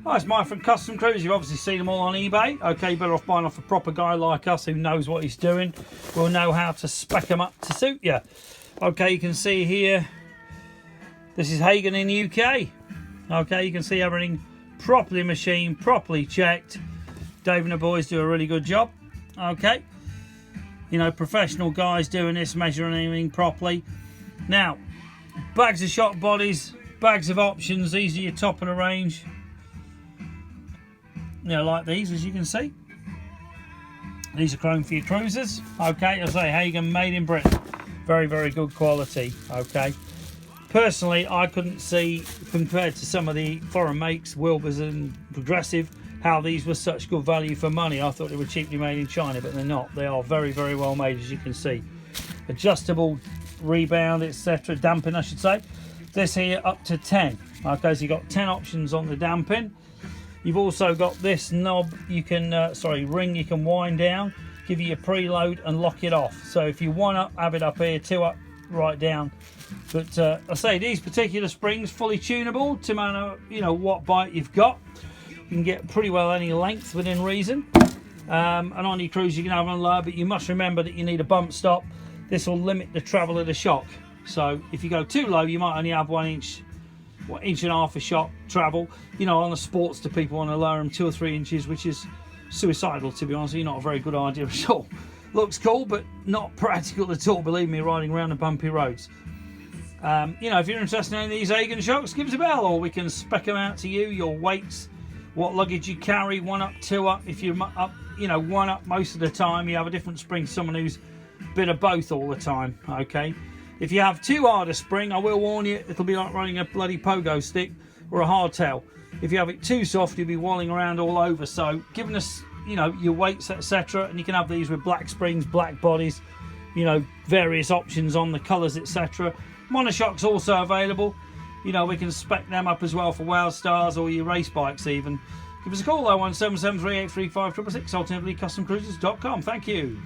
Hi, it's Mike from Custom Cruise. You've obviously seen them all on eBay. Okay, better off buying off a proper guy like us who knows what he's doing. We'll know how to spec them up to suit you. Okay, you can see here, this is Hagon in the UK. Okay, you can see everything properly machined, properly checked. Dave and the boys do a really good job. Okay, you know, professional guys doing this, measuring everything properly. Now, bags of shock bodies, bags of options. These are your top of the range. You know, like these, as you can see. These are chrome for your cruisers. Okay, as I say, Hagon, made in Britain. Very, very good quality. Okay. Personally, I couldn't see, compared to some of the foreign makes, Wilbur's and Progressive, how these were such good value for money. I thought they were cheaply made in China, but they're not. They are very, very well made, as you can see. Adjustable rebound, etc. Damping, I should say. This here up to 10. Okay, so you've got 10 options on the damping. You've also got this knob, you can, ring you can wind down, give you your preload and lock it off. So if you one up, have it up here, two up, right down. But I say these particular springs fully tunable to matter, you know, what bite you've got. You can get pretty well any length within reason. And on your cruise you can have them low, but you must remember that you need a bump stop. This will limit the travel of the shock. So if you go too low, you might only have 1 inch. 1.5 inches of shock travel. You know, on the sports, to people want to lower them 2 or 3 inches, which is suicidal, to be honest. Not a very good idea at all. Looks cool, but not practical at all, believe me, riding around the bumpy roads. You know, if you're interested in any of these Hagon shocks, give us a bell, or we can spec them out to you, your weights, what luggage you carry, 1 up, 2 up. If you're up, you know, 1 up most of the time, you have a different spring to someone who's a bit of both all the time. Okay. If you have too hard a spring, I will warn you, it'll be like running a bloody pogo stick or a hardtail. If you have it too soft, you'll be walling around all over. So giving us, you know, your weights, etc. And you can have these with black springs, black bodies, you know, various options on the colours, etc. Monoshocks also available. You know, we can spec them up as well for Wild Stars or your race bikes even. Give us a call though, 01773 835 666, alternatively customcruisers.com. Thank you.